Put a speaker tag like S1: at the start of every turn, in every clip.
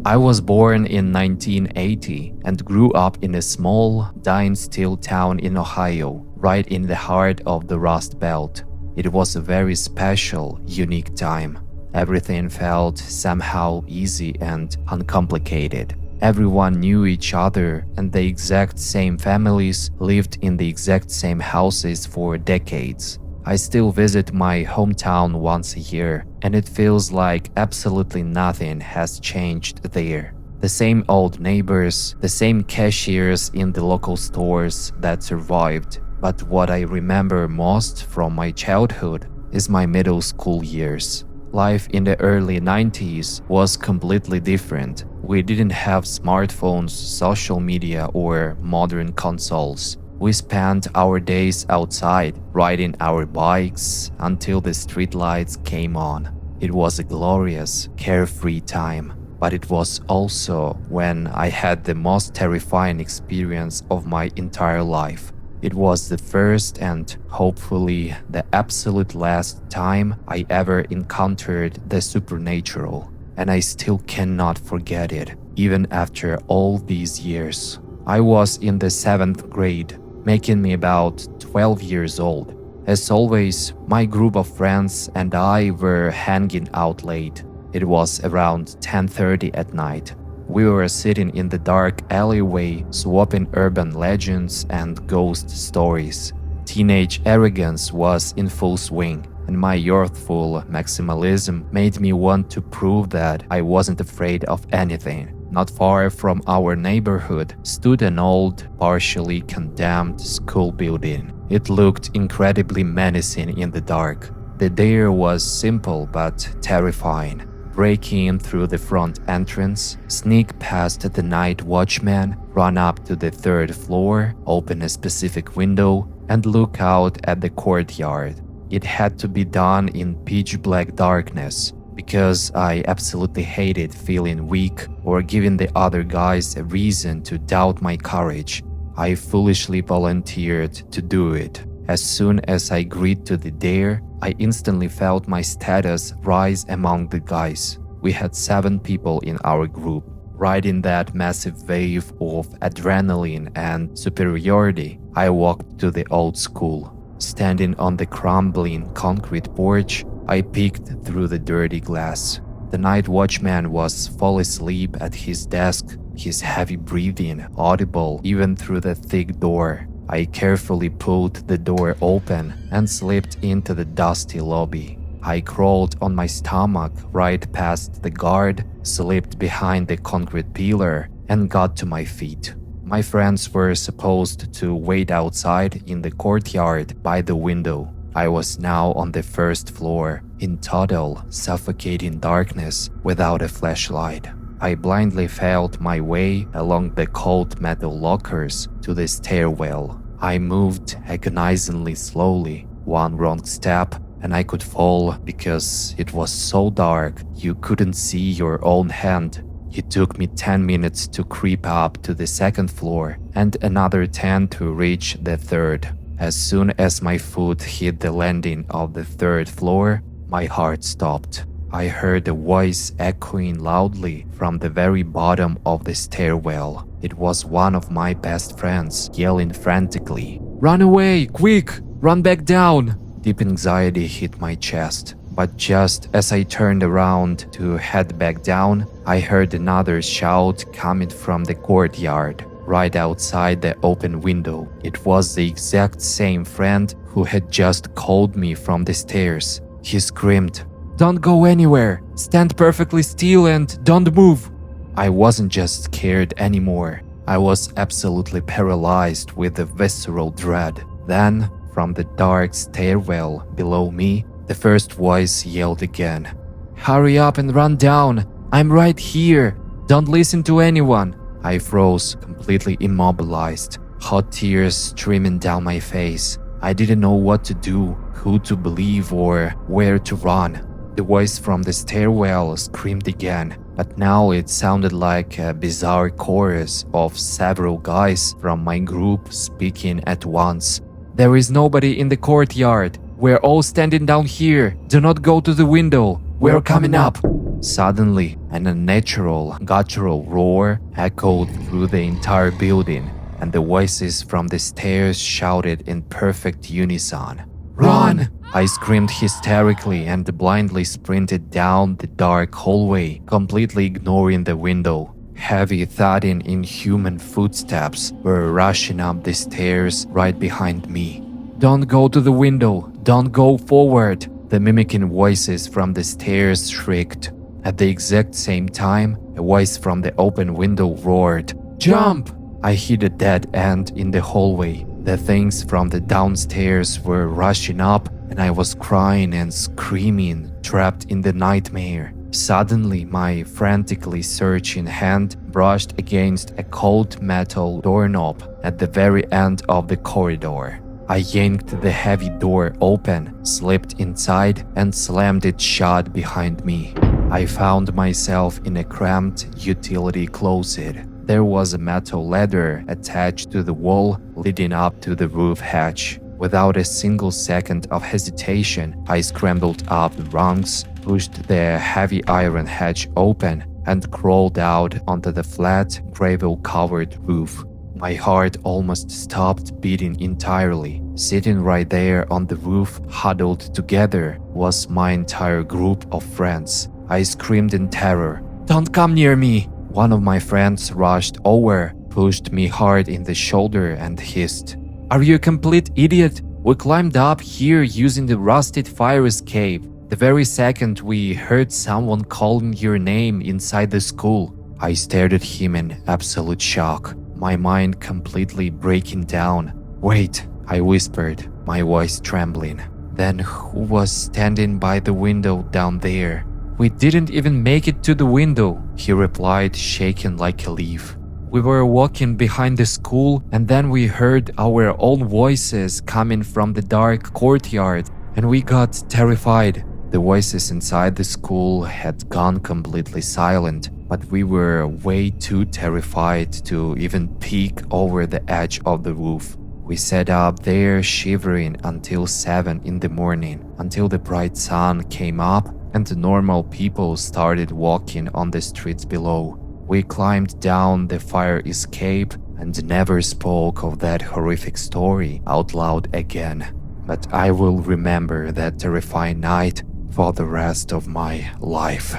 S1: I was born in 1980 and grew up in a small, dying steel town in Ohio, right in the heart of the Rust Belt. It was a very special, unique time. Everything felt somehow easy and uncomplicated. Everyone knew each other, and the exact same families lived in the exact same houses for decades. I still visit my hometown once a year, and it feels like absolutely nothing has changed there. The same old neighbors, the same cashiers in the local stores that survived. But what I remember most from my childhood is my middle school years. Life in the early 90s was completely different. We didn't have smartphones, social media, or modern consoles. We spent our days outside, riding our bikes until the streetlights came on. It was a glorious, carefree time, but it was also when I had the most terrifying experience of my entire life. It was the first and hopefully the absolute last time I ever encountered the supernatural, and I still cannot forget it, even after all these years. I was in the 7th grade, making me about 12 years old. As always, my group of friends and I were hanging out late. It was around 10:30 at night. We were sitting in the dark alleyway, swapping urban legends and ghost stories. Teenage arrogance was in full swing, and my youthful maximalism made me want to prove that I wasn't afraid of anything. Not far from our neighborhood stood an old, partially condemned school building. It looked incredibly menacing in the dark. The dare was simple but terrifying. Break in through the front entrance, sneak past the night watchman, run up to the 3rd floor, open a specific window, and look out at the courtyard. It had to be done in pitch-black darkness, because I absolutely hated feeling weak or giving the other guys a reason to doubt my courage. I foolishly volunteered to do it. As soon as I agreed to the dare, I instantly felt my status rise among the guys. We had 7 people in our group. Riding that massive wave of adrenaline and superiority, I walked to the old school. Standing on the crumbling concrete porch, I peeked through the dirty glass. The night watchman was fall asleep at his desk, his heavy breathing audible even through the thick door. I carefully pulled the door open and slipped into the dusty lobby. I crawled on my stomach right past the guard, slipped behind the concrete pillar, and got to my feet. My friends were supposed to wait outside in the courtyard by the window. I was now on the 1st floor, in total, suffocating darkness without a flashlight. I blindly felt my way along the cold metal lockers to the stairwell. I moved agonizingly slowly. One wrong step and I could fall because it was so dark you couldn't see your own hand. It took me 10 minutes to creep up to the 2nd floor and another 10 to reach the 3rd. As soon as my foot hit the landing of the 3rd floor, my heart stopped. I heard a voice echoing loudly from the very bottom of the stairwell. It was one of my best friends yelling frantically, "Run away, quick! Run back down!" Deep anxiety hit my chest, but just as I turned around to head back down, I heard another shout coming from the courtyard, right outside the open window. It was the exact same friend who had just called me from the stairs. He screamed, "Don't go anywhere! Stand perfectly still and don't move!" I wasn't just scared anymore. I was absolutely paralyzed with a visceral dread. Then, from the dark stairwell below me, the first voice yelled again, "Hurry up and run down! I'm right here! Don't listen to anyone!" I froze, completely immobilized, hot tears streaming down my face. I didn't know what to do, who to believe, or where to run. The voice from the stairwell screamed again, but now it sounded like a bizarre chorus of several guys from my group speaking at once. "There is nobody in the courtyard. We're all standing down here. Do not go to the window. We're coming up." Suddenly, an unnatural, guttural roar echoed through the entire building, and the voices from the stairs shouted in perfect unison. "Run!" I screamed hysterically and blindly sprinted down the dark hallway, completely ignoring the window. Heavy thudding inhuman footsteps were rushing up the stairs right behind me. "Don't go to the window! Don't go forward!" The mimicking voices from the stairs shrieked. At the exact same time, a voice from the open window roared, "Jump!" I hit a dead end in the hallway. The things from the downstairs were rushing up, and I was crying and screaming, trapped in the nightmare. Suddenly, my frantically searching hand brushed against a cold metal doorknob at the very end of the corridor. I yanked the heavy door open, slipped inside, and slammed it shut behind me. I found myself in a cramped utility closet. There was a metal ladder attached to the wall leading up to the roof hatch. Without a single second of hesitation, I scrambled up the rungs, pushed the heavy iron hatch open, and crawled out onto the flat, gravel-covered roof. My heart almost stopped beating entirely. Sitting right there on the roof, huddled together, was my entire group of friends. I screamed in terror, "Don't come near me!" One of my friends rushed over, pushed me hard in the shoulder and hissed, "Are you a complete idiot? We climbed up here using the rusted fire escape. The very second we heard someone calling your name inside the school." I stared at him in absolute shock, my mind completely breaking down. "Wait," I whispered, my voice trembling. "Then who was standing by the window down there?" "We didn't even make it to the window," he replied, shaking like a leaf. "We were walking behind the school, and then we heard our own voices coming from the dark courtyard, and we got terrified." The voices inside the school had gone completely silent, but we were way too terrified to even peek over the edge of the roof. We sat up there shivering until 7 in the morning, until the bright sun came up and the normal people started walking on the streets below. We climbed down the fire escape and never spoke of that horrific story out loud again. But I will remember that terrifying night for the rest of my life.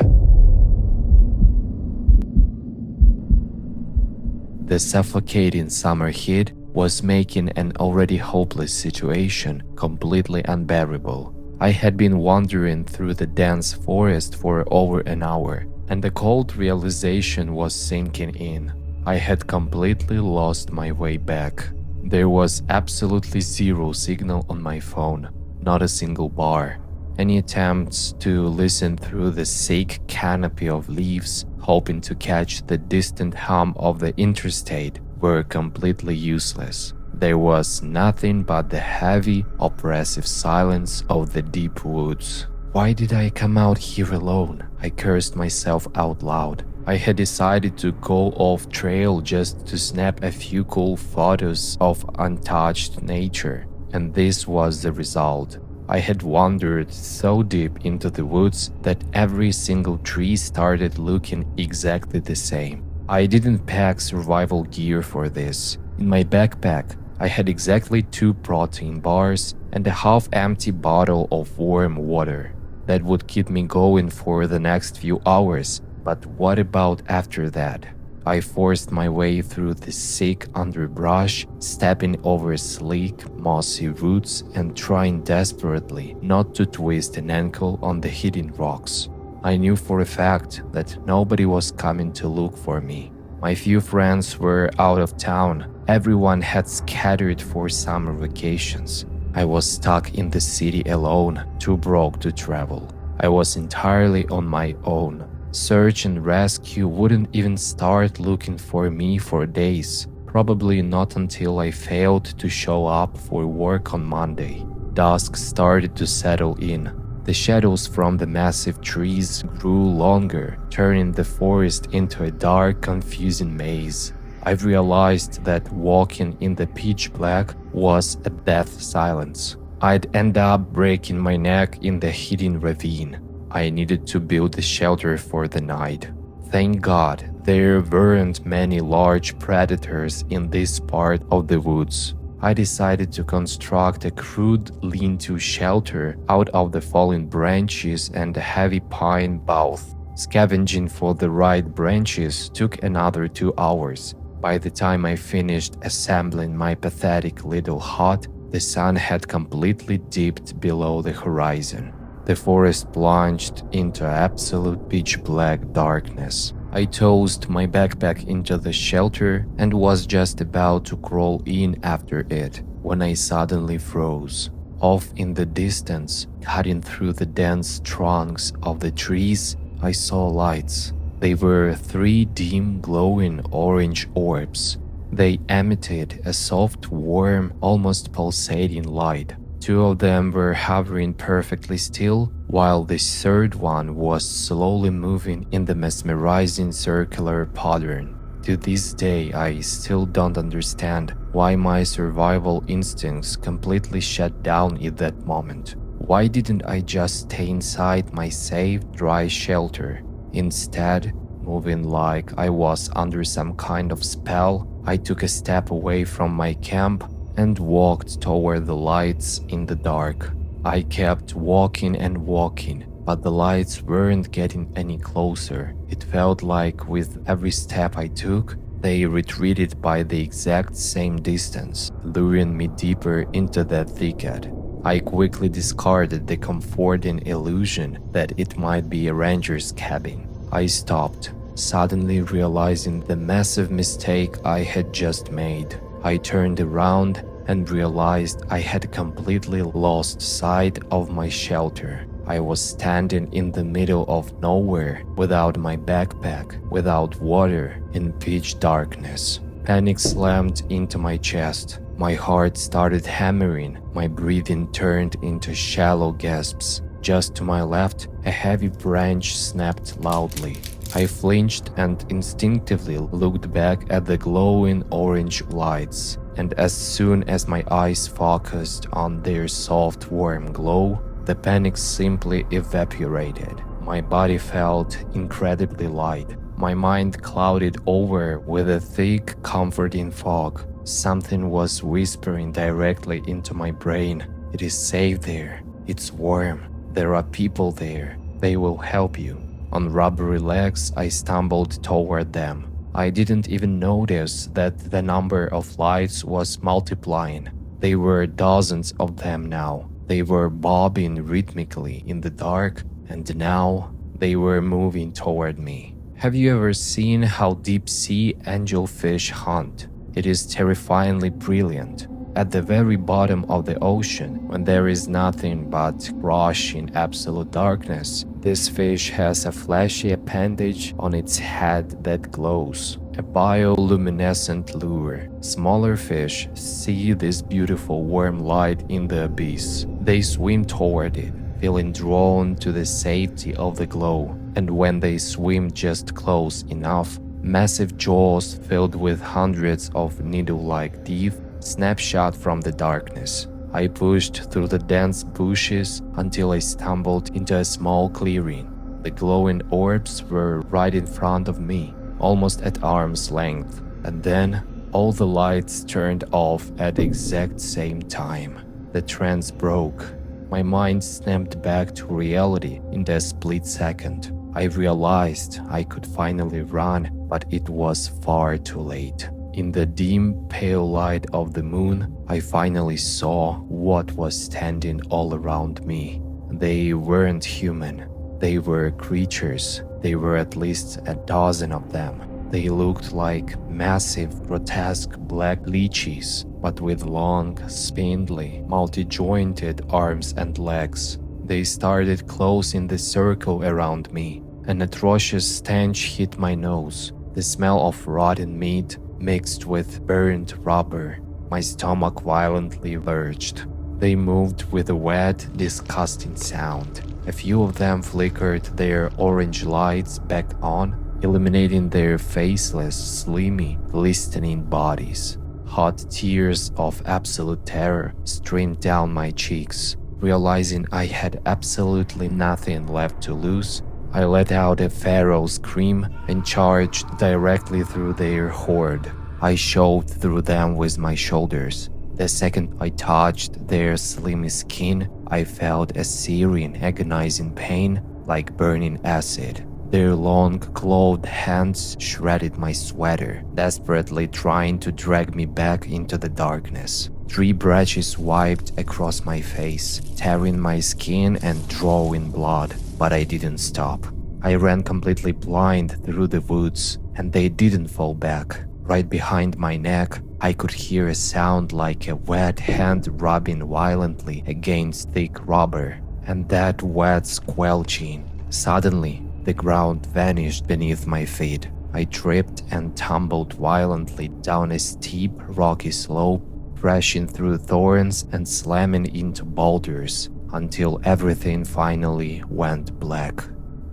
S1: The suffocating summer heat was making an already hopeless situation completely unbearable. I had been wandering through the dense forest for over an hour, and the cold realization was sinking in. I had completely lost my way back. There was absolutely zero signal on my phone, not a single bar. Any attempts to listen through the thick canopy of leaves, hoping to catch the distant hum of the interstate, were completely useless. There was nothing but the heavy, oppressive silence of the deep woods. Why did I come out here alone? I cursed myself out loud. I had decided to go off trail just to snap a few cool photos of untouched nature, and this was the result. I had wandered so deep into the woods that every single tree started looking exactly the same. I didn't pack survival gear for this. In my backpack, I had exactly 2 protein bars and a half-empty bottle of warm water. That would keep me going for the next few hours, but what about after that? I forced my way through the thick underbrush, stepping over sleek, mossy roots and trying desperately not to twist an ankle on the hidden rocks. I knew for a fact that nobody was coming to look for me. My few friends were out of town. Everyone had scattered for summer vacations. I was stuck in the city alone, too broke to travel. I was entirely on my own. Search and rescue wouldn't even start looking for me for days, probably not until I failed to show up for work on Monday. Dusk started to settle in. The shadows from the massive trees grew longer, turning the forest into a dark, confusing maze. I realized that walking in the pitch black was a death silence. I'd end up breaking my neck in the hidden ravine. I needed to build a shelter for the night. Thank God there weren't many large predators in this part of the woods. I decided to construct a crude lean-to shelter out of the fallen branches and heavy pine boughs. Scavenging for the right branches took another 2 hours. By the time I finished assembling my pathetic little hut, the sun had completely dipped below the horizon. The forest plunged into absolute pitch-black darkness. I tossed my backpack into the shelter and was just about to crawl in after it when I suddenly froze. Off in the distance, cutting through the dense trunks of the trees, I saw lights. They were 3 dim, glowing orange orbs. They emitted a soft, warm, almost pulsating light. 2 of them were hovering perfectly still, while the third one was slowly moving in the mesmerizing circular pattern. To this day, I still don't understand why my survival instincts completely shut down in that moment. Why didn't I just stay inside my safe, dry shelter? Instead, moving like I was under some kind of spell, I took a step away from my camp and walked toward the lights in the dark. I kept walking and walking, but the lights weren't getting any closer. It felt like with every step I took, they retreated by the exact same distance, luring me deeper into that thicket. I quickly discarded the comforting illusion that it might be a ranger's cabin. I stopped, suddenly realizing the massive mistake I had just made. I turned around and realized I had completely lost sight of my shelter. I was standing in the middle of nowhere, without my backpack, without water, in pitch darkness. Panic slammed into my chest. My heart started hammering. My breathing turned into shallow gasps. Just to my left, a heavy branch snapped loudly. I flinched and instinctively looked back at the glowing orange lights, and as soon as my eyes focused on their soft, warm glow, the panic simply evaporated. My body felt incredibly light. My mind clouded over with a thick, comforting fog. Something was whispering directly into my brain. It is safe there. It's warm. There are people there. They will help you. On rubbery legs, I stumbled toward them. I didn't even notice that the number of lights was multiplying. There were dozens of them now. They were bobbing rhythmically in the dark, and now they were moving toward me. Have you ever seen how deep-sea angelfish hunt? It is terrifyingly brilliant. At the very bottom of the ocean, when there is nothing but crushing absolute darkness, this fish has a flashy appendage on its head that glows, a bioluminescent lure. Smaller fish see this beautiful warm light in the abyss. They swim toward it, feeling drawn to the safety of the glow, and when they swim just close enough, massive jaws filled with hundreds of needle-like teeth snapshot from the darkness. I pushed through the dense bushes until I stumbled into a small clearing. The glowing orbs were right in front of me, almost at arm's length, and then all the lights turned off at the exact same time. The trance broke. My mind snapped back to reality in a split second. I realized I could finally run, but it was far too late. In the dim, pale light of the moon, I finally saw what was standing all around me. They weren't human. They were creatures. There were at least a dozen of them. They looked like massive, grotesque black leeches, but with long, spindly, multi-jointed arms and legs. They started closing the circle around me. An atrocious stench hit my nose. The smell of rotten meat mixed with burnt rubber. My stomach violently lurched. They moved with a wet, disgusting sound. A few of them flickered their orange lights back on, illuminating their faceless, slimy, glistening bodies. Hot tears of absolute terror streamed down my cheeks. Realizing I had absolutely nothing left to lose, I let out a feral scream and charged directly through their horde. I shoved through them with my shoulders. The second I touched their slimy skin, I felt a searing, agonizing pain like burning acid. Their long, clawed hands shredded my sweater, desperately trying to drag me back into the darkness. 3 branches wiped across my face, tearing my skin and drawing blood, but I didn't stop. I ran completely blind through the woods, and they didn't fall back. Right behind my neck, I could hear a sound like a wet hand rubbing violently against thick rubber, and that wet squelching. Suddenly, the ground vanished beneath my feet. I tripped and tumbled violently down a steep, rocky slope, crashing through thorns and slamming into boulders until everything finally went black.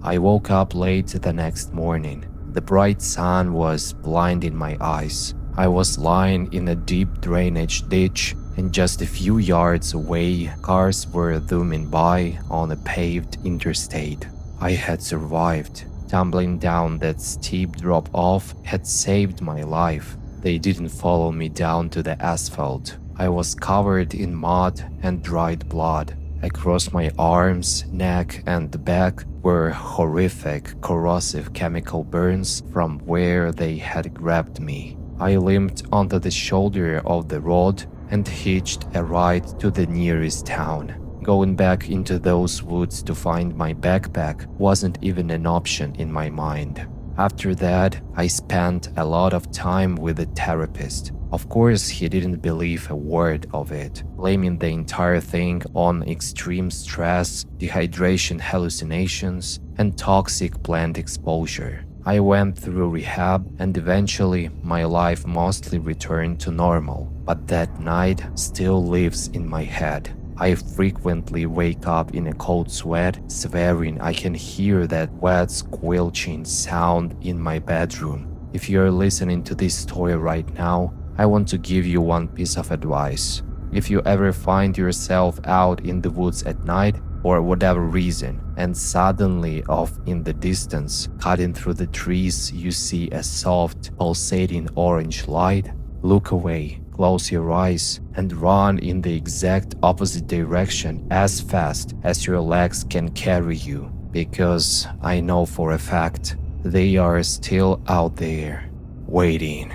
S1: I woke up late the next morning. The bright sun was blinding my eyes. I was lying in a deep drainage ditch, and just a few yards away, cars were zooming by on a paved interstate. I had survived. Tumbling down that steep drop-off had saved my life. They didn't follow me down to the asphalt. I was covered in mud and dried blood. Across my arms, neck, and back were horrific, corrosive chemical burns from where they had grabbed me. I limped onto the shoulder of the road and hitched a ride to the nearest town. Going back into those woods to find my backpack wasn't even an option in my mind. After that, I spent a lot of time with a therapist. Of course, he didn't believe a word of it, blaming the entire thing on extreme stress, dehydration hallucinations, and toxic plant exposure. I went through rehab, and eventually my life mostly returned to normal, but that night still lives in my head. I frequently wake up in a cold sweat, swearing I can hear that wet squelching sound in my bedroom. If you're listening to this story right now, I want to give you one piece of advice. If you ever find yourself out in the woods at night, for whatever reason, and suddenly off in the distance, cutting through the trees, you see a soft, pulsating orange light, look away. Close your eyes and run in the exact opposite direction as fast as your legs can carry you, because I know for a fact they are still out there, waiting.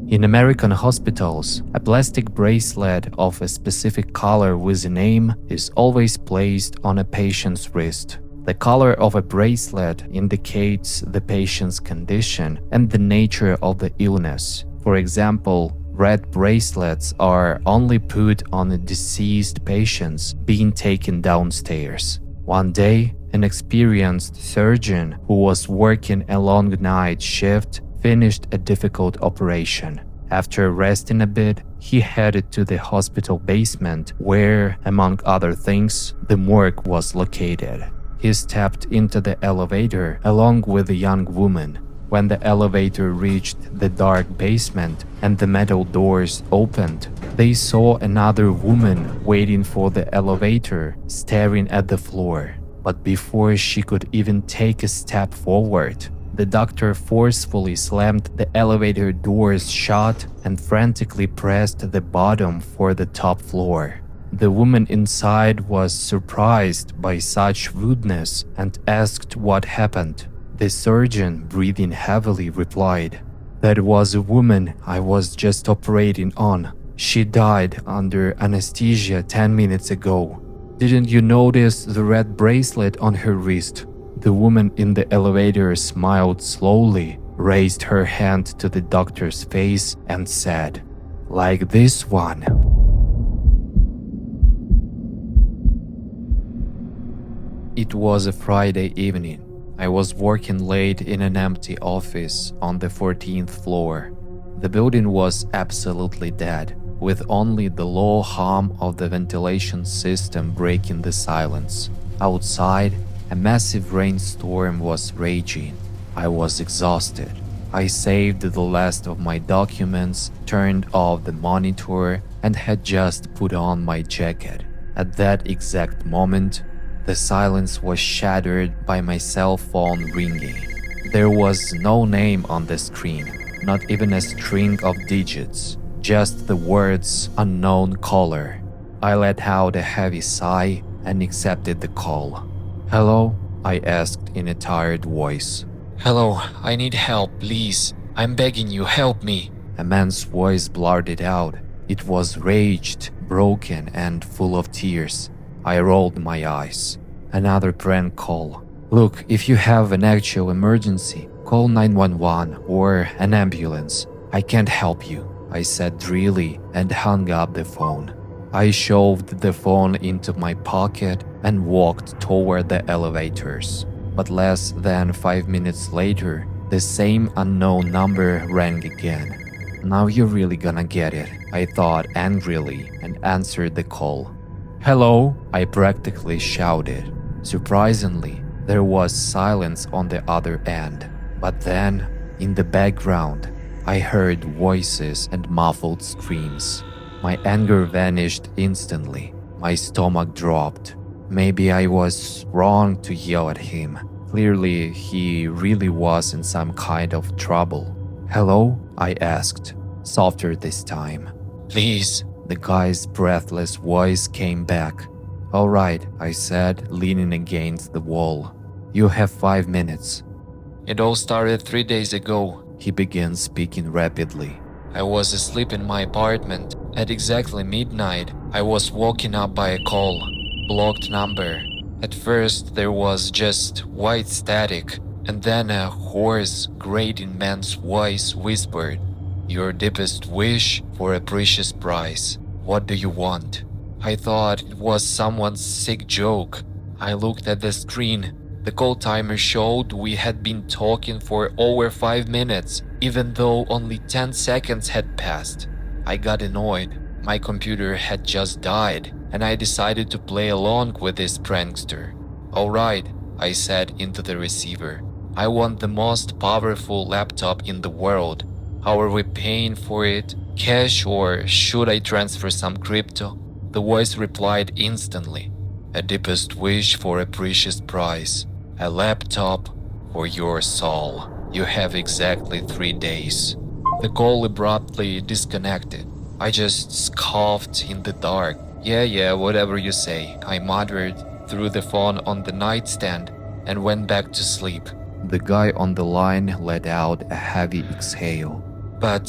S1: In American hospitals, a plastic bracelet of a specific color with a name is always placed on a patient's wrist. The color of a bracelet indicates the patient's condition and the nature of the illness. For example, red bracelets are only put on deceased patients being taken downstairs. One day, an experienced surgeon who was working a long night shift finished a difficult operation. After resting a bit, he headed to the hospital basement where, among other things, the morgue was located. He stepped into the elevator along with a young woman. When the elevator reached the dark basement and the metal doors opened, they saw another woman waiting for the elevator, staring at the floor. But before she could even take a step forward, the doctor forcefully slammed the elevator doors shut and frantically pressed the bottom for the top floor. The woman inside was surprised by such rudeness and asked what happened. The surgeon, breathing heavily, replied, "That was a woman I was just operating on. She died under anesthesia 10 minutes ago. Didn't you notice the red bracelet on her wrist?" The woman in the elevator smiled slowly, raised her hand to the doctor's face, and said, "Like this one." It was a Friday evening. I was working late in an empty office on the 14th floor. The building was absolutely dead, with only the low hum of the ventilation system breaking the silence. Outside, a massive rainstorm was raging. I was exhausted. I saved the last of my documents, turned off the monitor, and had just put on my jacket. At that exact moment, the silence was shattered by my cell phone ringing. There was no name on the screen, not even a string of digits, just the words "unknown caller." I let out a heavy sigh and accepted the call. "Hello?" I asked in a tired voice.
S2: "Hello, I need help, please. I'm begging you, help me."
S1: A man's voice blurted out. It was raged, broken, and full of tears. I rolled my eyes. Another prank call. "Look, if you have an actual emergency, call 911 or an ambulance. I can't help you," I said drily and hung up the phone. I shoved the phone into my pocket and walked toward the elevators. But less than 5 minutes later, the same unknown number rang again. "Now you're really gonna get it," I thought angrily and answered the call. "Hello?" I practically shouted. Surprisingly, there was silence on the other end. But then, in the background, I heard voices and muffled screams. My anger vanished instantly. My stomach dropped. Maybe I was wrong to yell at him. Clearly, he really was in some kind of trouble. "Hello?" I asked, softer this time.
S2: "Please."
S1: The guy's breathless voice came back. "All right," I said, leaning against the wall. "You have 5 minutes."
S2: "It all started 3 days ago."
S1: He began speaking rapidly.
S2: "I was asleep in my apartment. At exactly midnight, I was woken up by a call. Blocked number. At first, there was just white static, and then a hoarse, grating man's voice whispered, 'Your deepest wish for a precious price. What do you want?' I thought it was someone's sick joke. I looked at the screen. The call timer showed we had been talking for over 5 minutes, even though only 10 seconds had passed. I got annoyed. My computer had just died, and I decided to play along with this prankster. 'All right,' I said into the receiver. 'I want the most powerful laptop in the world. How are we paying for it? Cash, or should I transfer some crypto?' The voice replied instantly, 'A deepest wish for a precious price. A laptop for your soul. You have exactly 3 days.' The call abruptly disconnected. I just scoffed in the dark. Yeah, whatever you say," I muttered, threw the phone on the nightstand, and went back to sleep.
S1: The guy on the line let out a heavy exhale.
S2: But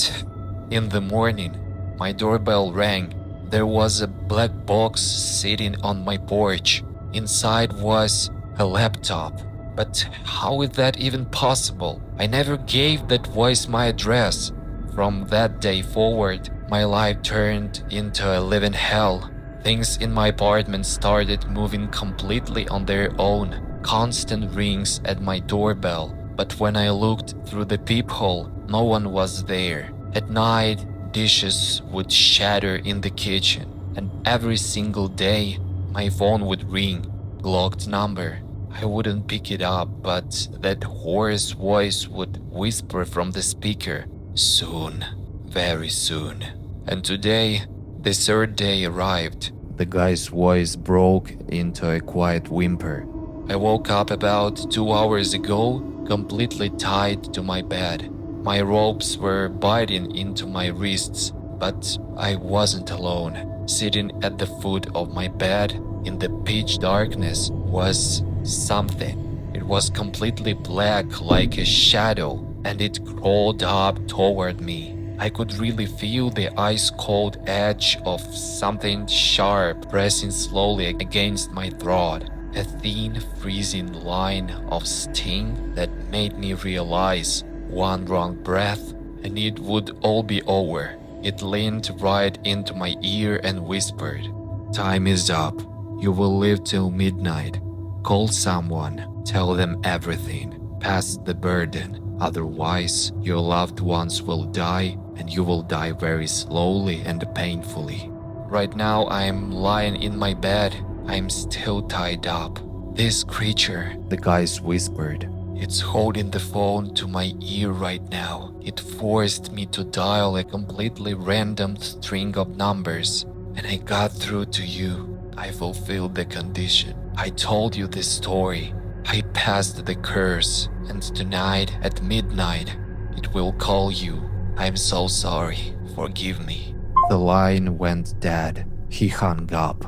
S2: in the morning, my doorbell rang. There was a black box sitting on my porch. Inside was a laptop. But how is that even possible? I never gave that voice my address. From that day forward, my life turned into a living hell. Things in my apartment started moving completely on their own. Constant rings at my doorbell, but when I looked through the peephole, no one was there. At night, dishes would shatter in the kitchen, and every single day, my phone would ring. Blocked number. I wouldn't pick it up, but that hoarse voice would whisper from the speaker, "Soon, very soon." And today, the 3rd day arrived.
S1: The guy's voice broke into a quiet whimper.
S2: I woke up about 2 hours ago, completely tied to my bed. My ropes were biting into my wrists, but I wasn't alone. Sitting at the foot of my bed in the pitch darkness was something. It was completely black like a shadow, and it crawled up toward me. I could really feel the ice-cold edge of something sharp pressing slowly against my throat. A thin, freezing line of sting that made me realize one wrong breath and it would all be over. It leaned right into my ear and whispered, "Time is up. You will live till midnight. Call someone. Tell them everything. Pass the burden. Otherwise, your loved ones will die, and you will die very slowly and painfully." Right now, I'm lying in my bed. I'm still tied up. This creature, the guys whispered, It's holding the phone to my ear right now. It forced me to dial a completely random string of numbers, and I got through to you. I fulfilled the condition. I told you this story. I passed the curse, and tonight at midnight, it will call you. I'm so sorry. Forgive me.
S1: The line went dead. He hung up.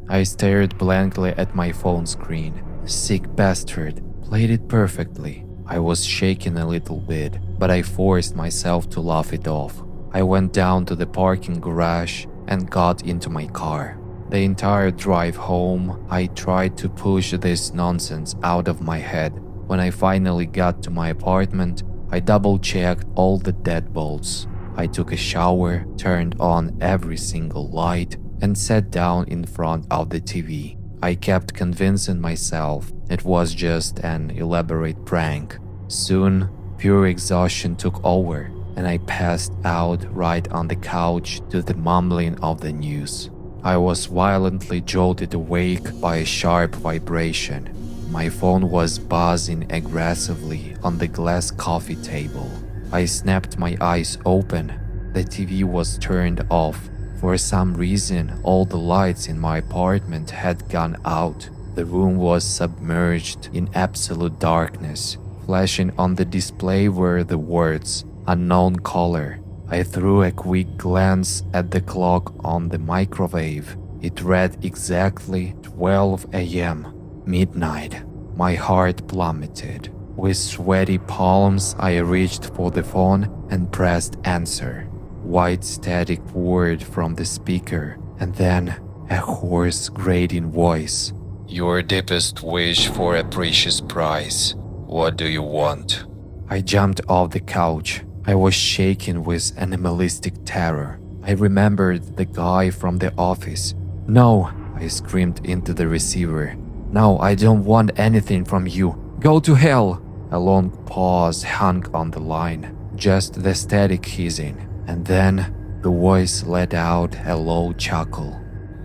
S1: I stared blankly at my phone screen. Sick bastard. Played it perfectly. I was shaking a little bit, but I forced myself to laugh it off. I went down to the parking garage and got into my car. The entire drive home, I tried to push this nonsense out of my head. When I finally got to my apartment, I double-checked all the deadbolts. I took a shower, turned on every single light, and sat down in front of the TV. I kept convincing myself it was just an elaborate prank. Soon, pure exhaustion took over, and I passed out right on the couch to the mumbling of the news. I was violently jolted awake by a sharp vibration. My phone was buzzing aggressively on the glass coffee table. I snapped my eyes open. The TV was turned off. For some reason, all the lights in my apartment had gone out. The room was submerged in absolute darkness. Flashing on the display were the words, "Unknown caller." I threw a quick glance at the clock on the microwave. It read exactly 12 a.m. Midnight. My heart plummeted. With sweaty palms, I reached for the phone and pressed answer. White static word from the speaker, and then a hoarse, grating voice.
S2: Your deepest wish for a precious prize. What do you want?
S1: I jumped off the couch. I was shaking with animalistic terror. I remembered the guy from the office. "No," I screamed into the receiver. "No, I don't want anything from you. Go to hell!" A long pause hung on the line, just the static hissing, and then the voice let out a low chuckle.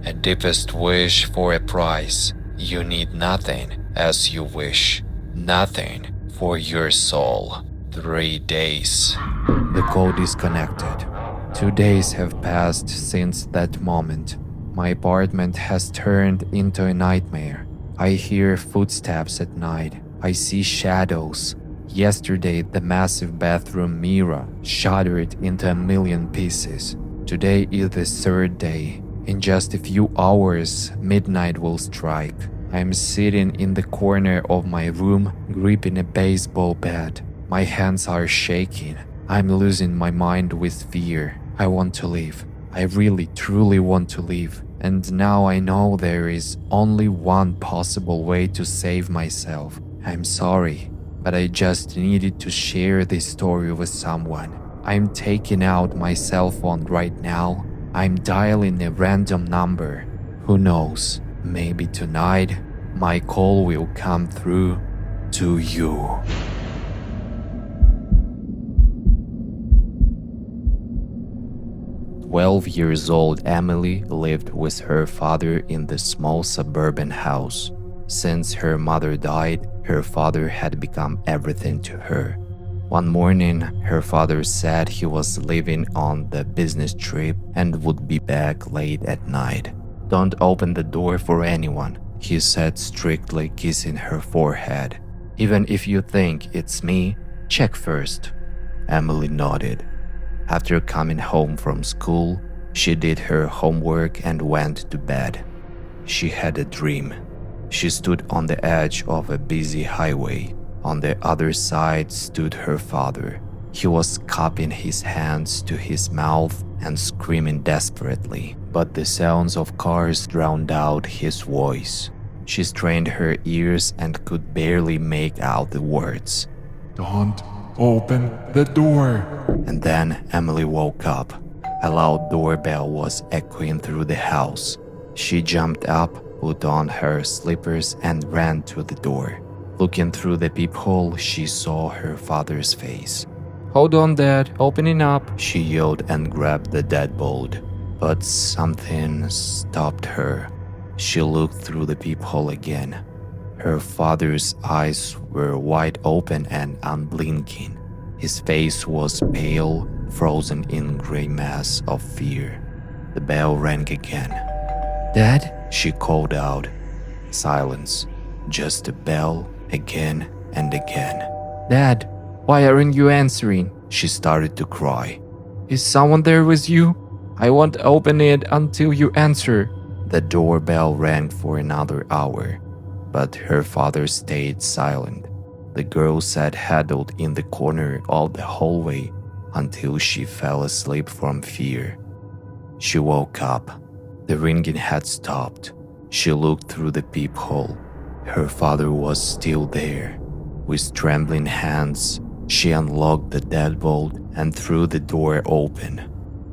S2: A deepest wish for a prize. You need nothing as you wish. Nothing for your soul. 3 days.
S1: The call disconnected. 2 days have passed since that moment. My apartment has turned into a nightmare. I hear footsteps at night. I see shadows. Yesterday, the massive bathroom mirror shattered into a million pieces. Today is the 3rd day. In just a few hours, midnight will strike. I'm sitting in the corner of my room, gripping a baseball bat. My hands are shaking. I'm losing my mind with fear. I want to leave. I really, truly want to leave. And now I know there is only one possible way to save myself. I'm sorry, but I just needed to share this story with someone. I'm taking out my cell phone right now. I'm dialing a random number. Who knows, maybe tonight my call will come through to you. 12 years old Emily lived with her father in the small suburban house. Since her mother died, her father had become everything to her. One morning, her father said he was leaving on the business trip and would be back late at night. "Don't open the door for anyone," he said, strictly kissing her forehead. "Even if you think it's me, check first." Emily nodded. After coming home from school, she did her homework and went to bed. She had a dream. She stood on the edge of a busy highway. On the other side stood her father. He was cupping his hands to his mouth and screaming desperately, but the sounds of cars drowned out his voice. She strained her ears and could barely make out the words.
S3: "Don't open the door."
S1: And then Emily woke up. A loud doorbell was echoing through the house. She jumped up, put on her slippers, and ran to the door. Looking through the peephole, she saw her father's face. "Hold on, Dad, opening up," she yelled and grabbed the deadbolt. But something stopped her. She looked through the peephole again. Her father's eyes were wide open and unblinking. His face was pale, frozen in gray mass of fear. The bell rang again. "Dad?" she called out. Silence. Just a bell again and again. "Dad, why aren't you answering?" She started to cry. "Is someone there with you? I won't open it until you answer." The doorbell rang for another hour, but her father stayed silent. The girl sat huddled in the corner of the hallway until she fell asleep from fear. She woke up. The ringing had stopped. She looked through the peephole. Her father was still there. With trembling hands, she unlocked the deadbolt and threw the door open.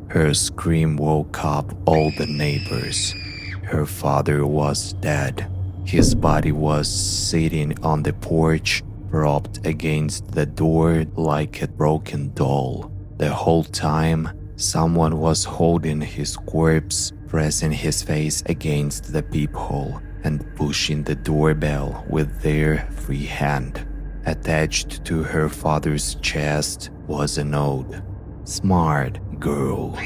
S1: Her scream woke up all the neighbors. Her father was dead. His body was sitting on the porch, propped against the door like a broken doll. The whole time, someone was holding his corpse, pressing his face against the peephole and pushing the doorbell with their free hand. Attached to her father's chest was a note. "Smart girl."